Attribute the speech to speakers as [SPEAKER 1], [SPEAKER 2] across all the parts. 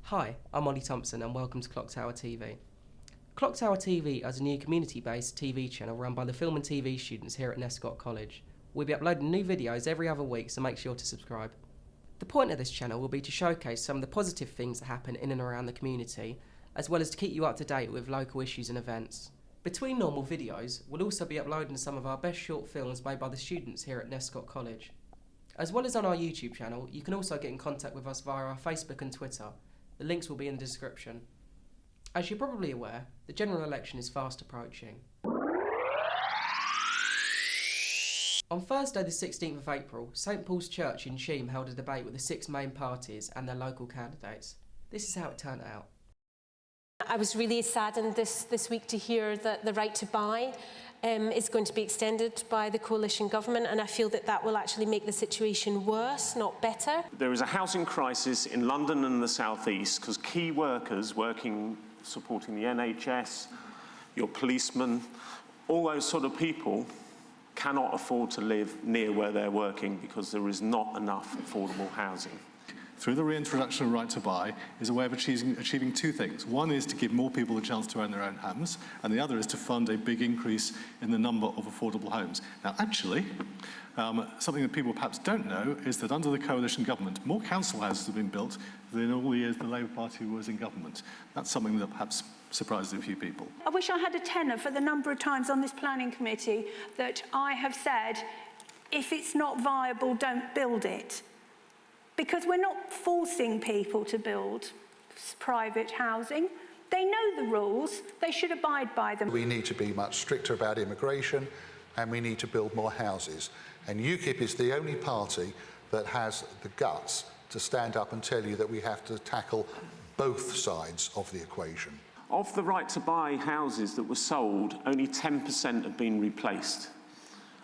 [SPEAKER 1] Hi, I'm Ollie Thompson and welcome to Clocktower TV. Clocktower TV is a new community-based TV channel run by the film and TV students here at Nescott College. We'll be uploading new videos every other week, so make sure to subscribe. The point of this channel will be to showcase some of the positive things that happen in and around the community, as well as to keep you up to date with local issues and events. Between normal videos, we'll also be uploading some of our best short films made by the students here at Nescott College. As well as on our YouTube channel, you can also get in contact with us via our Facebook and Twitter. The links will be in the description. As you're probably aware, the general election is fast approaching. On Thursday the 16th of April, St Paul's Church in Cheam held a debate with the 6 main parties and their local candidates. This is how it turned out.
[SPEAKER 2] I was really saddened this week to hear that the right to buy is going to be extended by the coalition government, and I feel that that will actually make the situation worse, not better.
[SPEAKER 3] There is a housing crisis in London and the South East because key workers supporting the NHS, your policemen, all those sort of people cannot afford to live near where they're working because there is not enough affordable housing.
[SPEAKER 4] Through the reintroduction of right to buy is a way of achieving two things. One is to give more people a chance to own their own homes, and the other is to fund a big increase in the number of affordable homes. Now, actually, something that people perhaps don't know is that under the coalition government, more council houses have been built than in all the years the Labour Party was in government. That's something that perhaps surprises a few people.
[SPEAKER 5] I wish I had a tenner for the number of times on this planning committee that I have said, if it's not viable, don't build it. Because we're not forcing people to build private housing. They know the rules, they should abide by them.
[SPEAKER 6] We need to be much stricter about immigration, and we need to build more houses. And UKIP is the only party that has the guts to stand up and tell you that we have to tackle both sides of the equation.
[SPEAKER 3] Of the right to buy houses that were sold, only 10% have been replaced.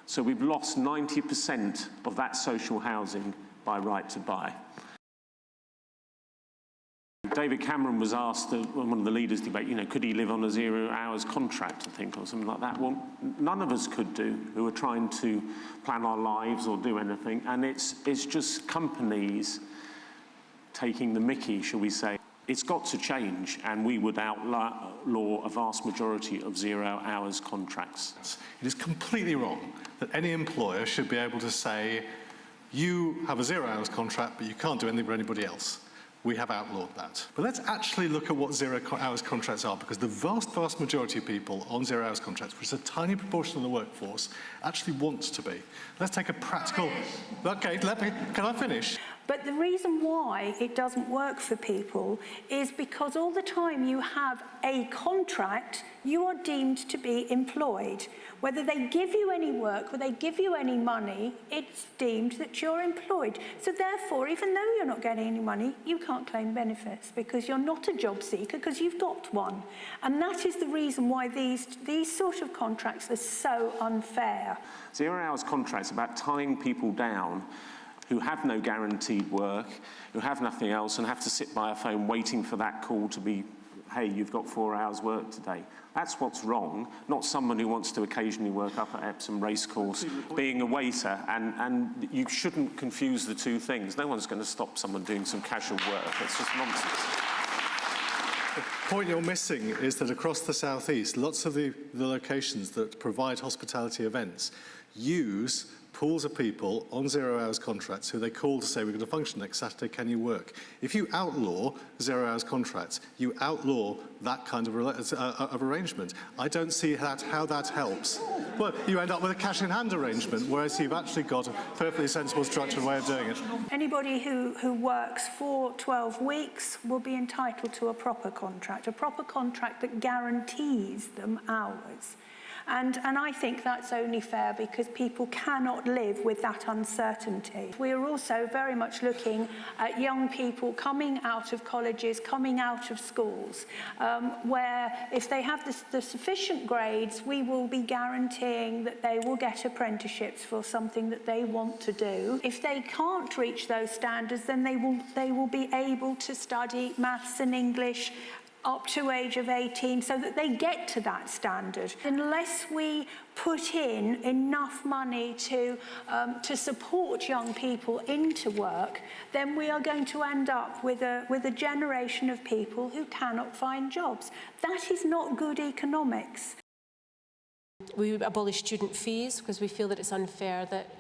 [SPEAKER 3] So we've lost 90% of that social housing by right to buy. David Cameron was asked at one of the leaders' debate, could he live on a 0 hours contract, I think, or something like that. Well, none of us could do, who are trying to plan our lives or do anything, and it's just companies taking the mickey, shall we say. It's got to change, and we would outlaw a vast majority of 0 hours contracts.
[SPEAKER 4] It is completely wrong that any employer should be able to say, you have a 0 hours contract, but you can't do anything for anybody else. We have outlawed that. But let's actually look at what 0 hours contracts are, because the vast majority of people on 0 hours contracts, which is a tiny proportion of the workforce, actually wants to be. Let's take a practical... Okay, can I finish?
[SPEAKER 5] But the reason why it doesn't work for people is because all the time you have a contract, you are deemed to be employed. Whether they give you any work, whether they give you any money, it's deemed that you're employed. So therefore, even though you're not getting any money, you can't claim benefits because you're not a job seeker, because you've got one. And that is the reason why these sort of contracts are so unfair.
[SPEAKER 3] 0 hours contracts about tying people down who have no guaranteed work, who have nothing else, and have to sit by a phone waiting for that call to be, hey, you've got 4 hours work today. That's what's wrong, not someone who wants to occasionally work up at Epsom Racecourse being a waiter, and you shouldn't confuse the two things. No one's going to stop someone doing some casual work. It's just nonsense.
[SPEAKER 4] The point you're missing is that across the South East, lots of the locations that provide hospitality events use pools of people on 0 hours contracts who they call to say, we're going to function next Saturday, can you work? If you outlaw 0 hours contracts, you outlaw that kind of arrangement. I don't see how that helps. Well, you end up with a cash-in-hand arrangement, whereas you've actually got a perfectly sensible, structured way of doing it.
[SPEAKER 5] Anybody who works for 12 weeks will be entitled to a proper contract that guarantees them hours. And I think that's only fair because people cannot live with that uncertainty. We are also very much looking at young people coming out of colleges, coming out of schools, where if they have the sufficient grades, we will be guaranteeing that they will get apprenticeships for something that they want to do. If they can't reach those standards, then they will be able to study maths and English up to age of 18 so that they get to that standard. Unless we put in enough money to support young people into work, then we are going to end up with a generation of people who cannot find jobs. That is not good economics.
[SPEAKER 2] We abolish student fees because we feel that it's unfair that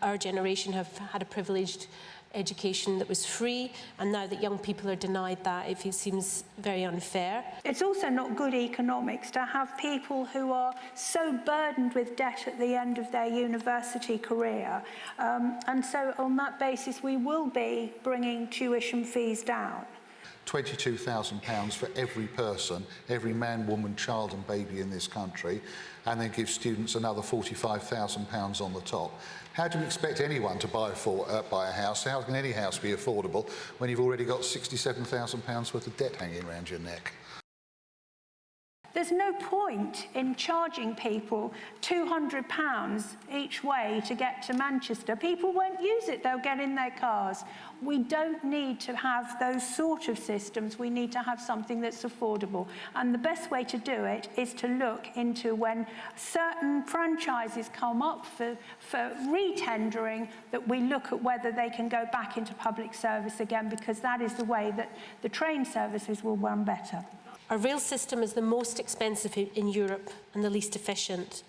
[SPEAKER 2] our generation have had a privileged education that was free, and now that young people are denied that, it seems very unfair.
[SPEAKER 5] It's also not good economics to have people who are so burdened with debt at the end of their university career. And so on that basis, we will be bringing tuition fees down.
[SPEAKER 6] £22,000 for every person, every man, woman, child and baby in this country, and then give students another £45,000 on the top. How do you expect anyone to buy a house? How can any house be affordable when you've already got £67,000 worth of debt hanging around your neck?
[SPEAKER 5] There's no point in charging people £200 each way to get to Manchester. People won't use it, they'll get in their cars. We don't need to have those sort of systems, we need to have something that's affordable. And the best way to do it is to look into when certain franchises come up for re-tendering, that we look at whether they can go back into public service again, because that is the way that the train services will run better.
[SPEAKER 2] Our rail system is the most expensive in Europe and the least efficient.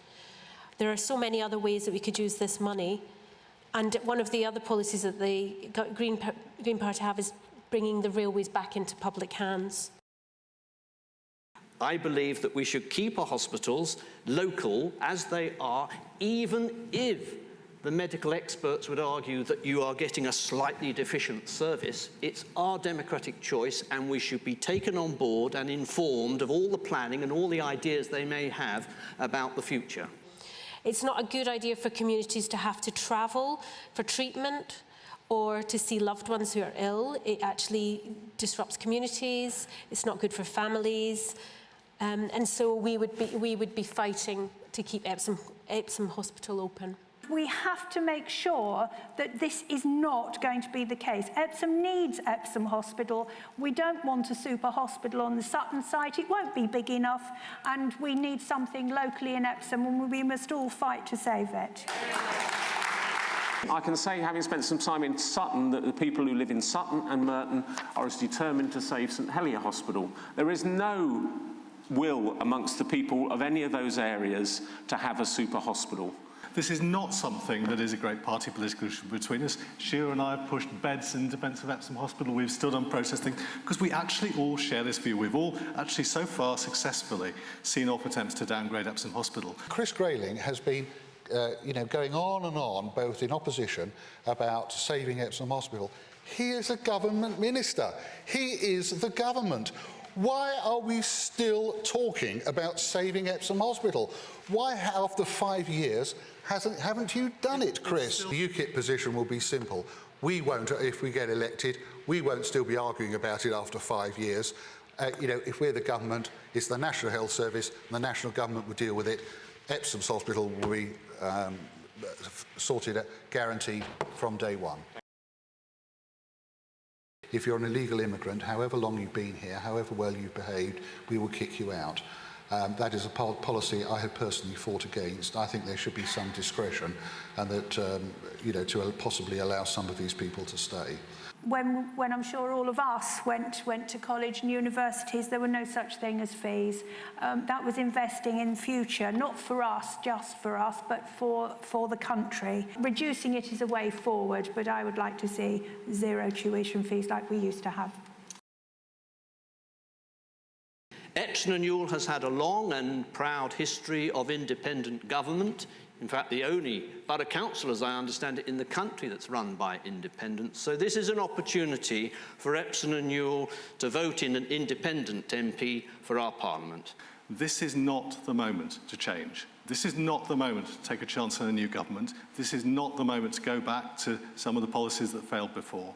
[SPEAKER 2] There are so many other ways that we could use this money, and one of the other policies that the Green Party have is bringing the railways back into public hands.
[SPEAKER 7] I believe that we should keep our hospitals local as they are, even if the medical experts would argue that you are getting a slightly deficient service. It's our democratic choice, and we should be taken on board and informed of all the planning and all the ideas they may have about the future.
[SPEAKER 2] It's not a good idea for communities to have to travel for treatment or to see loved ones who are ill. It actually disrupts communities. It's not good for families. And so we would be fighting to keep Epsom Hospital open.
[SPEAKER 5] We have to make sure that this is not going to be the case. Epsom needs Epsom Hospital. We don't want a super hospital on the Sutton site. It won't be big enough, and we need something locally in Epsom, and we must all fight to save it.
[SPEAKER 3] I can say, having spent some time in Sutton, that the people who live in Sutton and Merton are as determined to save St Helier Hospital. There is no will amongst the people of any of those areas to have a super hospital.
[SPEAKER 4] This is not something that is a great party political issue between us. Sheila and I have pushed beds in defence of Epsom Hospital. We've still done protesting because we actually all share this view. We've all actually so far successfully seen off attempts to downgrade Epsom Hospital.
[SPEAKER 6] Chris Grayling has been going on and on, both in opposition about saving Epsom Hospital. He is a government minister. He is the government. Why are we still talking about saving Epsom Hospital? Why, after 5 years, haven't you done it, Chris? The UKIP position will be simple. We won't, if we get elected, we won't still be arguing about it after 5 years. If we're the government, it's the National Health Service, and the national government will deal with it. Epsom Hospital will be sorted, guaranteed from day one. If you're an illegal immigrant, however long you've been here, however well you've behaved, we will kick you out. That is a policy I have personally fought against. I think there should be some discretion, and that to possibly allow some of these people to stay.
[SPEAKER 5] When I'm sure all of us went to college and universities, there were no such thing as fees. That was investing in future, not for us, just for us, but for the country. Reducing it is a way forward, but I would like to see zero tuition fees like we used to have.
[SPEAKER 7] Epsom Ewell has had a long and proud history of independent government. In fact, the only borough council, as I understand it, in the country that's run by independents. So this is an opportunity for Epsom and Ewell to vote in an independent MP for our Parliament.
[SPEAKER 4] This is not the moment to change. This is not the moment to take a chance on a new government. This is not the moment to go back to some of the policies that failed before.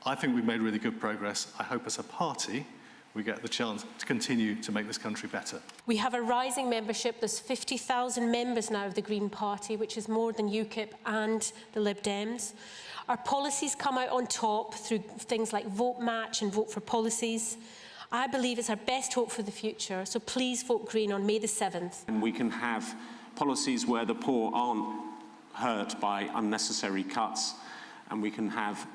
[SPEAKER 4] I think we've made really good progress. I hope as a party we get the chance to continue to make this country better.
[SPEAKER 2] We have a rising membership. There's 50,000 members now of the Green Party, which is more than UKIP and the Lib Dems. Our policies come out on top through things like vote match and vote for policies. I believe it's our best hope for the future, so please vote Green on May the 7th.
[SPEAKER 3] And we can have policies where the poor aren't hurt by unnecessary cuts, and we can have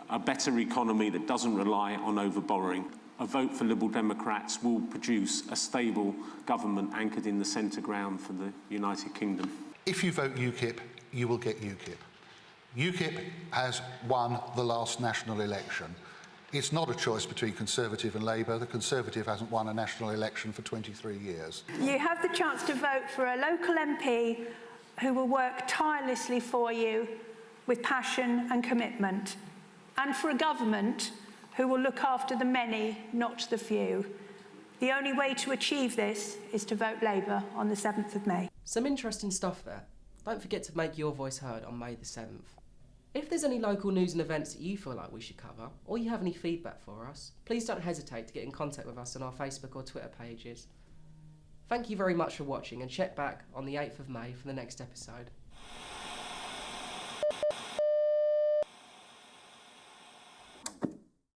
[SPEAKER 3] a better economy that doesn't rely on over-borrowing. A vote for Liberal Democrats will produce a stable government anchored in the centre ground for the United Kingdom.
[SPEAKER 6] If you vote UKIP, you will get UKIP. UKIP has won the last national election. It's not a choice between Conservative and Labour. The Conservative hasn't won a national election for 23 years.
[SPEAKER 5] You have the chance to vote for a local MP who will work tirelessly for you with passion and commitment, and for a government who will look after the many, not the few. The only way to achieve this is to vote Labour on the 7th of May.
[SPEAKER 1] Some interesting stuff there. Don't forget to make your voice heard on May the 7th. If there's any local news and events that you feel like we should cover, or you have any feedback for us, please don't hesitate to get in contact with us on our Facebook or Twitter pages. Thank you very much for watching, and check back on the 8th of May for the next episode.